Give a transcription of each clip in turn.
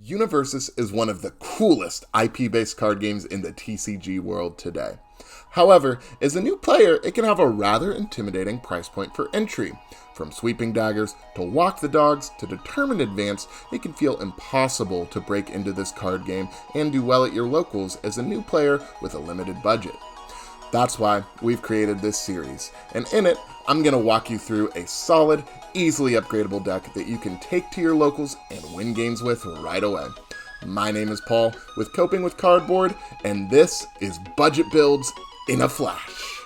Universus is one of the coolest IP-based card games in the TCG world today. However, as a new player, it can have a rather intimidating price point for entry. From sweeping daggers to walk the dogs to determined advance, it can feel impossible to break into this card game and do well at your locals as a new player with a limited budget. That's why we've created this series, and in it, I'm going to walk you through a solid, easily upgradable deck that you can take to your locals and win games with right away. My name is Paul with Coping with Cardboard, and this is Budget Builds in a Flash.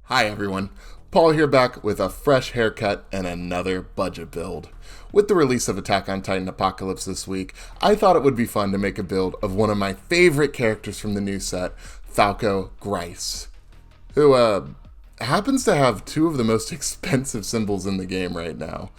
Hi everyone, Paul here back with a fresh haircut and another budget build. With the release of Attack on Titan Apocalypse this week, I thought it would be fun to make a build of one of my favorite characters from the new set, Falco Grice, who happens to have two of the most expensive symbols in the game right now.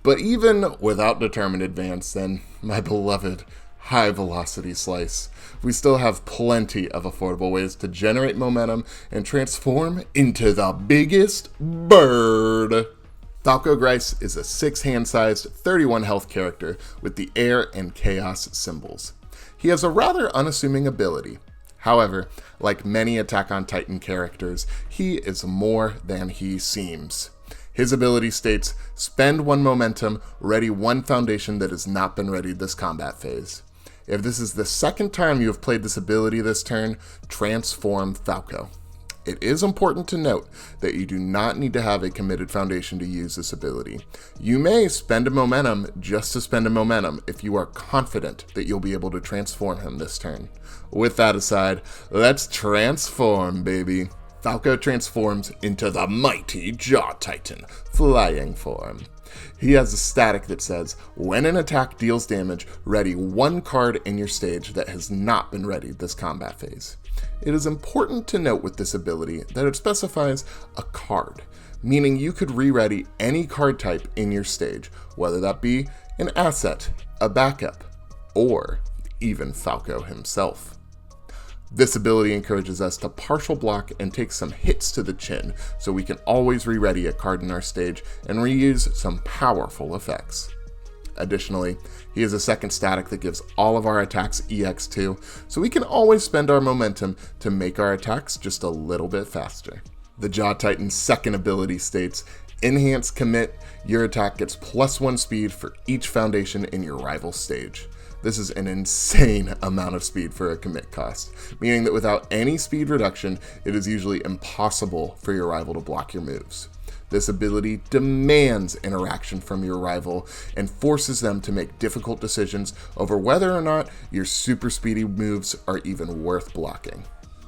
But even without determined advance, then my beloved high velocity slice, we still have plenty of affordable ways to generate momentum and transform into the biggest bird. Falco Grice is a 6-hand-sized, 31 health character with the air and chaos symbols. He has a rather unassuming ability. However, like many Attack on Titan characters, he is more than he seems. His ability states, spend 1 momentum, ready 1 foundation that has not been readied this combat phase. If this is the second time you have played this ability this turn, transform Falco. It is important to note that you do not need to have a committed foundation to use this ability. You may spend a momentum just to spend a momentum if you are confident that you'll be able to transform him this turn. With that aside, let's transform, baby. Falco transforms into the mighty Jaw Titan, flying form. He has a static that says, when an attack deals damage, ready 1 card in your stage that has not been readied this combat phase. It is important to note with this ability that it specifies a card, meaning you could re-ready any card type in your stage, whether that be an asset, a backup, or even Falco himself. This ability encourages us to partial block and take some hits to the chin, so we can always re-ready a card in our stage and reuse some powerful effects. Additionally, he has a second static that gives all of our attacks EX2, so we can always spend our momentum to make our attacks just a little bit faster. The Jaw Titan's second ability states, enhance commit, your attack gets +1 speed for each foundation in your rival stage. This is an insane amount of speed for a commit cost, meaning that without any speed reduction, it is usually impossible for your rival to block your moves. This ability demands interaction from your rival and forces them to make difficult decisions over whether or not your super speedy moves are even worth blocking.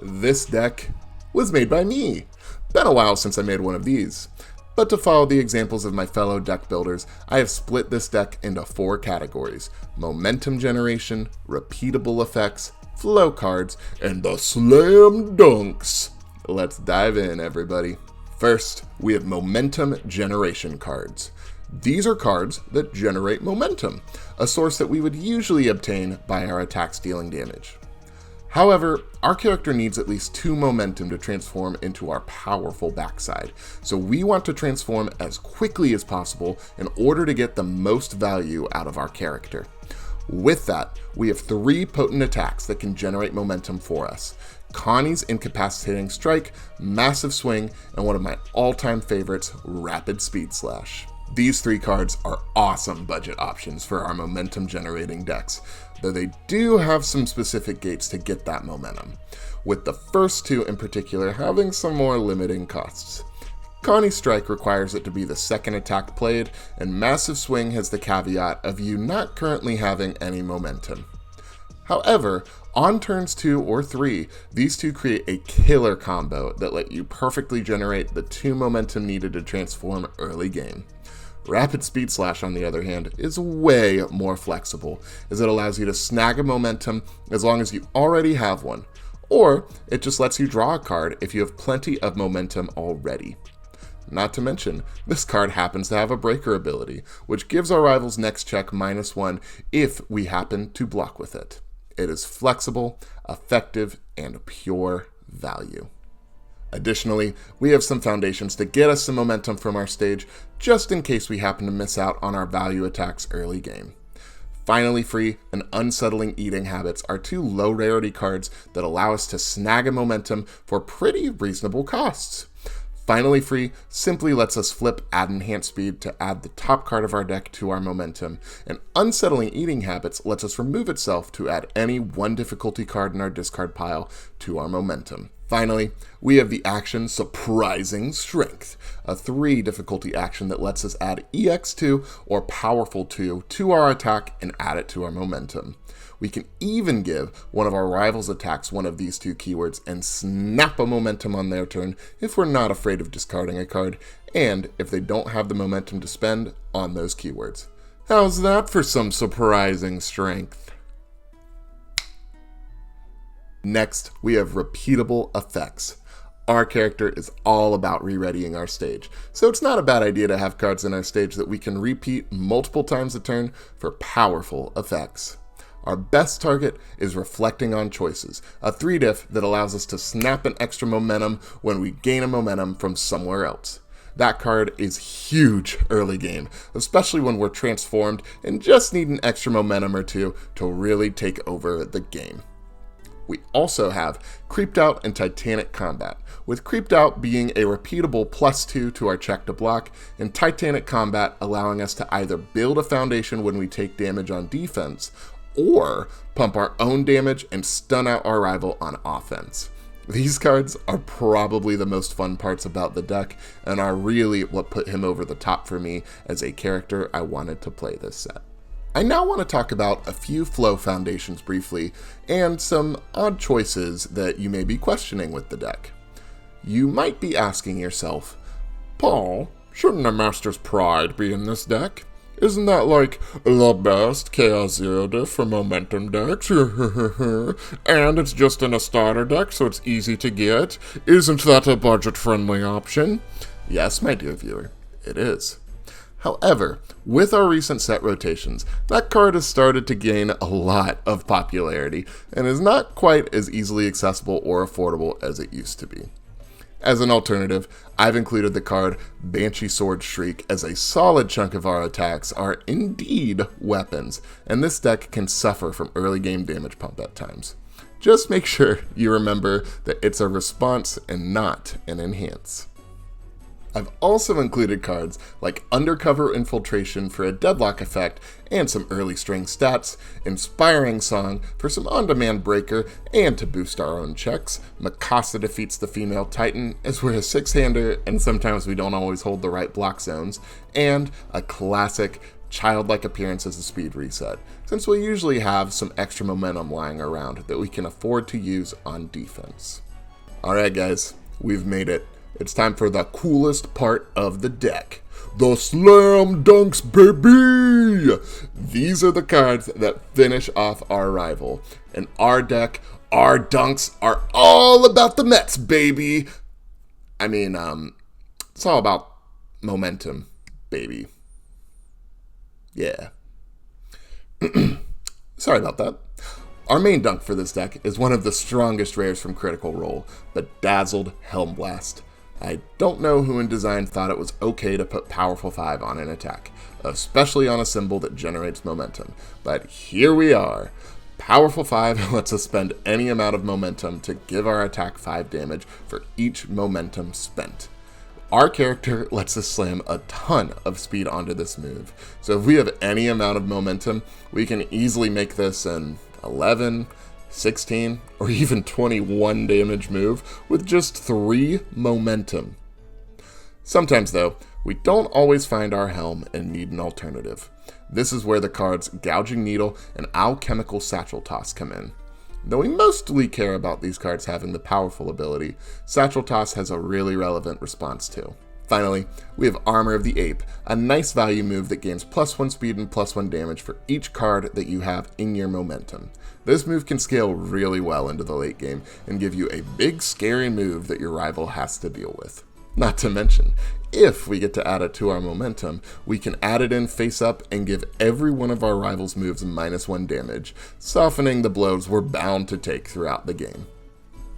This deck was made by me. Been a while since I made one of these. But to follow the examples of my fellow deck builders, I have split this deck into 4 categories: momentum generation, repeatable effects, flow cards, and the slam dunks. Let's dive in, everybody. First, we have momentum generation cards. These are cards that generate momentum, a source that we would usually obtain by our attacks dealing damage. However, our character needs at least 2 momentum to transform into our powerful backside, so we want to transform as quickly as possible in order to get the most value out of our character. With that, we have 3 potent attacks that can generate momentum for us: Connie's Incapacitating Strike, Massive Swing, and one of my all-time favorites, Rapid Speed Slash. These 3 cards are awesome budget options for our momentum generating decks, though they do have some specific gates to get that momentum, with the first 2 in particular having some more limiting costs. Connie's Strike requires it to be the second attack played, and Massive Swing has the caveat of you not currently having any momentum. However, on turns 2 or 3, these 2 create a killer combo that let you perfectly generate the 2 momentum needed to transform early game. Rapid Speed Slash, on the other hand, is way more flexible, as it allows you to snag a momentum as long as you already have one, or it just lets you draw a card if you have plenty of momentum already. Not to mention, this card happens to have a breaker ability, which gives our rival's next check -1 if we happen to block with it. It is flexible, effective, and pure value. Additionally, we have some foundations to get us some momentum from our stage, just in case we happen to miss out on our value attacks early game. Finally Free and Unsettling Eating Habits are two low rarity cards that allow us to snag a momentum for pretty reasonable costs. Finally Free simply lets us flip Add Enhanced Speed to add the top card of our deck to our momentum, and Unsettling Eating Habits lets us remove itself to add any one difficulty card in our discard pile to our momentum. Finally, we have the action Surprising Strength, a 3 difficulty action that lets us add EX2 or Powerful 2 to our attack and add it to our momentum. We can even give one of our rivals' attacks one of these 2 keywords and snap a momentum on their turn if we're not afraid of discarding a card, and if they don't have the momentum to spend on those keywords. How's that for some surprising strength? Next, we have repeatable effects. Our character is all about re-readying our stage, so it's not a bad idea to have cards in our stage that we can repeat multiple times a turn for powerful effects. Our best target is Reflecting on Choices, a 3-diff that allows us to snap an extra momentum when we gain a momentum from somewhere else. That card is huge early game, especially when we're transformed and just need an extra momentum or two to really take over the game. We also have Creeped Out and Titanic Combat, with Creeped Out being a repeatable +2 to our check to block, and Titanic Combat allowing us to either build a foundation when we take damage on defense, or pump our own damage and stun out our rival on offense. These cards are probably the most fun parts about the deck, and are really what put him over the top for me as a character I wanted to play this set. I now want to talk about a few flow foundations briefly, and some odd choices that you may be questioning with the deck. You might be asking yourself, Paul, shouldn't a Master's Pride be in this deck? Isn't that like the best Chaos Zero diff for momentum decks? And it's just in a starter deck, so it's easy to get. Isn't that a budget-friendly option? Yes, my dear viewer, it is. However, with our recent set rotations, that card has started to gain a lot of popularity and is not quite as easily accessible or affordable as it used to be. As an alternative, I've included the card Banshee Sword Shriek, as a solid chunk of our attacks are indeed weapons, and this deck can suffer from early game damage pump at times. Just make sure you remember that it's a response and not an enhance. I've also included cards like Undercover Infiltration for a deadlock effect and some early string stats, Inspiring Song for some on-demand breaker and to boost our own checks, Mikasa defeats the female titan as we're a 6-hander and sometimes we don't always hold the right block zones, and a classic Childlike Appearance as a speed reset, since we usually have some extra momentum lying around that we can afford to use on defense. Alright guys, we've made it. It's time for the coolest part of the deck. The Slam Dunks, baby! These are the cards that finish off our rival. In our deck, our dunks are all about the Mets, baby! I mean, it's all about momentum, baby. Yeah. Sorry about that. Our main dunk for this deck is one of the strongest rares from Critical Role, Bedazzled Helm Blast. I don't know who in design thought it was okay to put Powerful 5 on an attack, especially on a symbol that generates momentum, but here we are. Powerful 5 lets us spend any amount of momentum to give our attack 5 damage for each momentum spent. Our character lets us slam a ton of speed onto this move, so if we have any amount of momentum, we can easily make this an 11, 16, or even 21 damage move with just 3 momentum. Sometimes though, we don't always find our Helm and need an alternative. This is where the cards Gouging Needle and Alchemical Satchel Toss come in. Though we mostly care about these cards having the powerful ability, Satchel Toss has a really relevant response too. Finally, we have Armor of the Ape, a nice value move that gains +1 speed and +1 damage for each card that you have in your momentum. This move can scale really well into the late game and give you a big scary move that your rival has to deal with. Not to mention, if we get to add it to our momentum, we can add it in face up and give every one of our rivals' moves -1 damage, softening the blows we're bound to take throughout the game.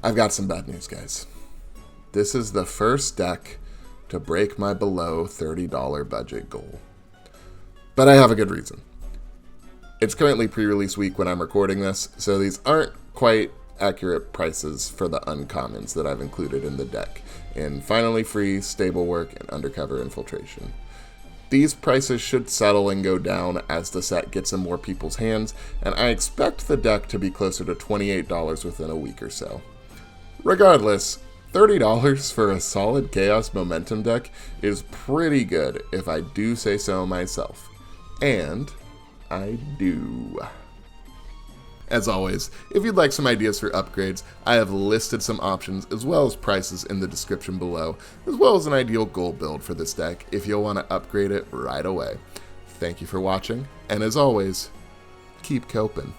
I've got some bad news, guys. this is the first deck to break my below $30 budget goal. But I have a good reason. It's currently pre-release week when I'm recording this, so these aren't quite accurate prices for the uncommons that I've included in the deck in Finally Free, Stable Work, and Undercover Infiltration. These prices should settle and go down as the set gets in more people's hands, and I expect the deck to be closer to $28 within a week or so. Regardless, $30 for a solid Chaos Momentum deck is pretty good if I do say so myself. And I do. As always, if you'd like some ideas for upgrades, I have listed some options as well as prices in the description below, as well as an ideal gold build for this deck if you'll want to upgrade it right away. Thank you for watching, and as always, keep coping.